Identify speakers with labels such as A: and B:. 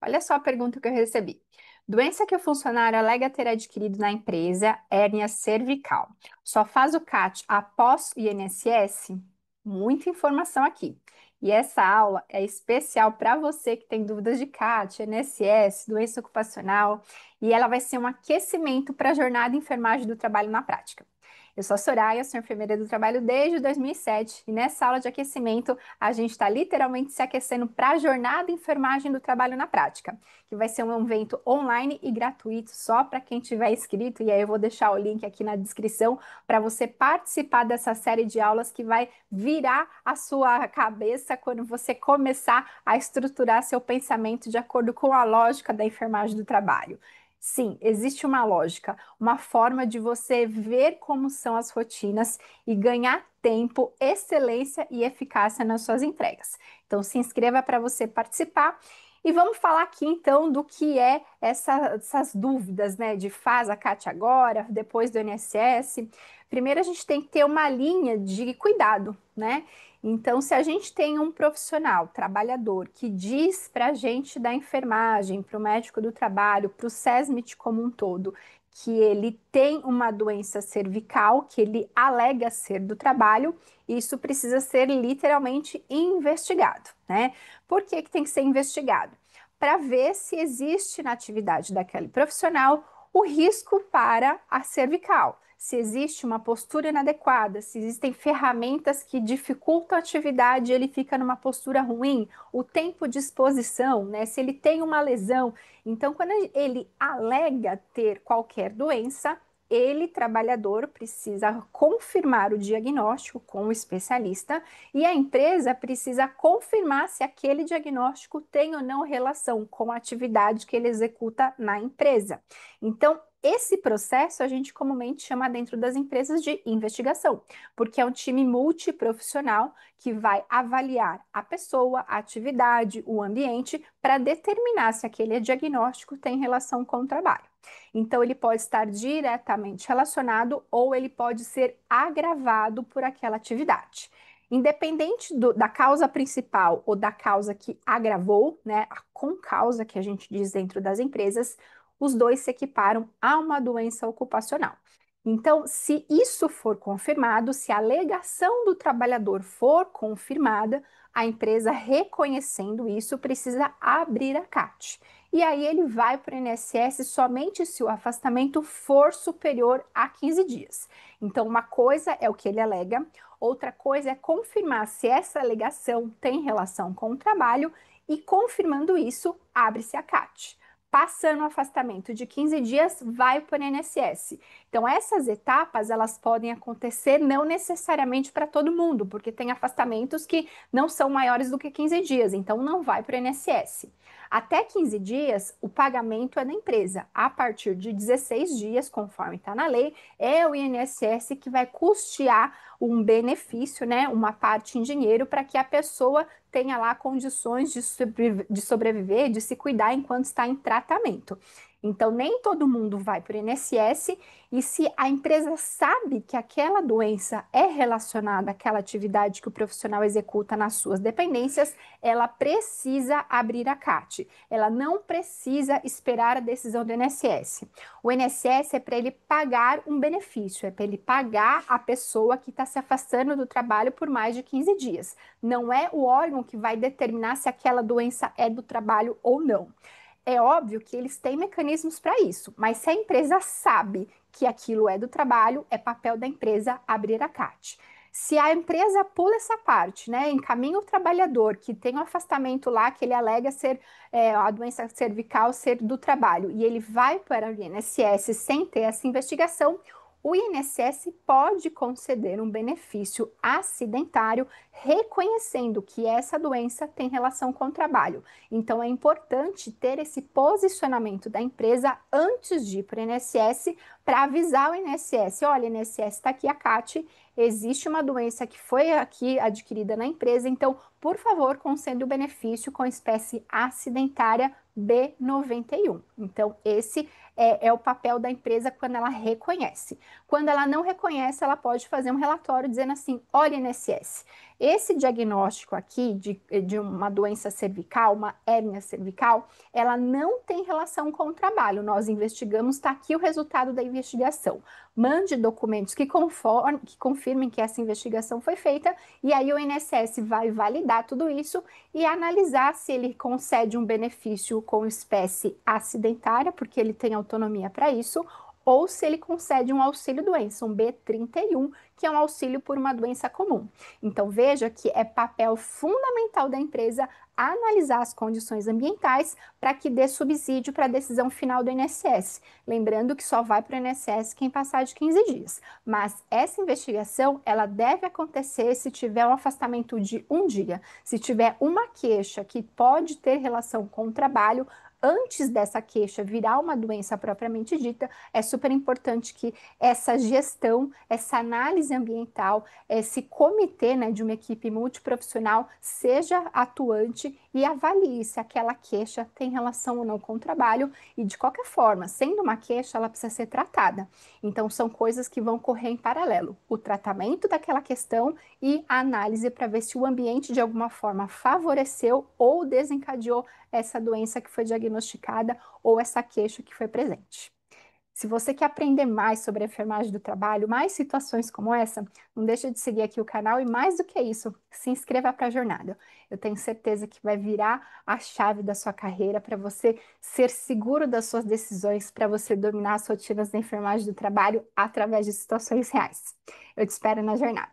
A: Olha só a pergunta que eu recebi. Doença que o funcionário alega ter adquirido na empresa, hérnia cervical. Só faz o CAT após o INSS? Muita informação aqui. E essa aula é especial para você que tem dúvidas de CAT, INSS, doença ocupacional, e ela vai ser um aquecimento para a jornada de enfermagem do trabalho na prática. Eu sou a Soraya, sou enfermeira do trabalho desde 2007 e nessa aula de aquecimento a gente está literalmente se aquecendo para a jornada de enfermagem do trabalho na prática, que vai ser um evento online e gratuito só para quem tiver inscrito. E aí eu vou deixar o link aqui na descrição para você participar dessa série de aulas que vai virar a sua cabeça quando você começar a estruturar seu pensamento de acordo com a lógica da enfermagem do trabalho. Sim, existe uma lógica, uma forma de você ver como são as rotinas e ganhar tempo, excelência e eficácia nas suas entregas. Então, se inscreva para você participar. E vamos falar aqui então do que é essas dúvidas, né? De faz a CAT agora, depois do INSS. Primeiro, a gente tem que ter uma linha de cuidado, né? Então, se a gente tem um profissional, trabalhador, que diz para a gente da enfermagem, para o médico do trabalho, para o SESMIT como um todo, que ele tem uma doença cervical, que ele alega ser do trabalho, isso precisa ser literalmente investigado, né? Por que que tem que ser investigado? Para ver se existe na atividade daquele profissional o risco para a cervical, se existe uma postura inadequada, se existem ferramentas que dificultam a atividade, ele fica numa postura ruim, o tempo de exposição, né? Se ele tem uma lesão. Então, quando ele alega ter qualquer doença, ele, trabalhador, precisa confirmar o diagnóstico com o especialista e a empresa precisa confirmar se aquele diagnóstico tem ou não relação com a atividade que ele executa na empresa. Então, esse processo a gente comumente chama dentro das empresas de investigação, porque é um time multiprofissional que vai avaliar a pessoa, a atividade, o ambiente, para determinar se aquele diagnóstico tem relação com o trabalho. Então, ele pode estar diretamente relacionado ou ele pode ser agravado por aquela atividade. Independente da causa principal ou da causa que agravou, né, a concausa que a gente diz dentro das empresas, os dois se equiparam a uma doença ocupacional. Então, se isso for confirmado, se a alegação do trabalhador for confirmada, a empresa reconhecendo isso precisa abrir a CAT. E aí ele vai para o INSS somente se o afastamento for superior a 15 dias. Então, uma coisa é o que ele alega, outra coisa é confirmar se essa alegação tem relação com o trabalho e confirmando isso, abre-se a CAT. Passando o afastamento de 15 dias, vai para o INSS. Então, essas etapas, elas podem acontecer não necessariamente para todo mundo, porque tem afastamentos que não são maiores do que 15 dias, então não vai para o INSS. Até 15 dias, o pagamento é da empresa. A partir de 16 dias, conforme está na lei, é o INSS que vai custear um benefício, né, uma parte em dinheiro, para que a pessoa tenha lá condições de sobreviver, de se cuidar enquanto está em tratamento. Então, nem todo mundo vai para o INSS, e se a empresa sabe que aquela doença é relacionada àquela atividade que o profissional executa nas suas dependências, ela precisa abrir a CAT. Ela não precisa esperar a decisão do INSS. O INSS é para ele pagar um benefício, é para ele pagar a pessoa que está se afastando do trabalho por mais de 15 dias. Não é o órgão que vai determinar se aquela doença é do trabalho ou não. É óbvio que eles têm mecanismos para isso, mas se a empresa sabe que aquilo é do trabalho, é papel da empresa abrir a CAT. Se a empresa pula essa parte, né, encaminha o trabalhador que tem um afastamento lá, que ele alega ser a doença cervical ser do trabalho, e ele vai para o INSS sem ter essa investigação, o INSS pode conceder um benefício acidentário, reconhecendo que essa doença tem relação com o trabalho. Então, é importante ter esse posicionamento da empresa antes de ir para o INSS, para avisar o INSS: olha, INSS, está aqui a CAT, existe uma doença que foi aqui adquirida na empresa, então, por favor, conceda o benefício com espécie acidentária B91. Então, esse é o papel da empresa quando ela reconhece. Quando ela não reconhece, ela pode fazer um relatório dizendo assim: olha, INSS, esse diagnóstico aqui de uma doença cervical, uma hérnia cervical, ela não tem relação com o trabalho. Nós investigamos, está aqui o resultado da investigação. Mande documentos que confirmem que essa investigação foi feita, e aí o INSS vai validar tudo isso e analisar se ele concede um benefício com espécie acidentária, porque ele tem autonomia para isso, ou se ele concede um auxílio-doença, um B31, que é um auxílio por uma doença comum. Então, veja que é papel fundamental da empresa analisar as condições ambientais para que dê subsídio para a decisão final do INSS. Lembrando que só vai para o INSS quem passar de 15 dias. Mas essa investigação, ela deve acontecer se tiver um afastamento de um dia. Se tiver uma queixa que pode ter relação com o trabalho, antes dessa queixa virar uma doença propriamente dita, é super importante que essa gestão, essa análise ambiental, esse comitê, né, de uma equipe multiprofissional seja atuante e avalie se aquela queixa tem relação ou não com o trabalho e, de qualquer forma, sendo uma queixa, ela precisa ser tratada. Então, são coisas que vão correr em paralelo: o tratamento daquela questão e a análise para ver se o ambiente de alguma forma favoreceu ou desencadeou essa doença que foi diagnosticada ou essa queixa que foi presente. Se você quer aprender mais sobre a enfermagem do trabalho, mais situações como essa, não deixa de seguir aqui o canal e, mais do que isso, se inscreva para a jornada. Eu tenho certeza que vai virar a chave da sua carreira para você ser seguro das suas decisões, para você dominar as rotinas da enfermagem do trabalho através de situações reais. Eu te espero na jornada.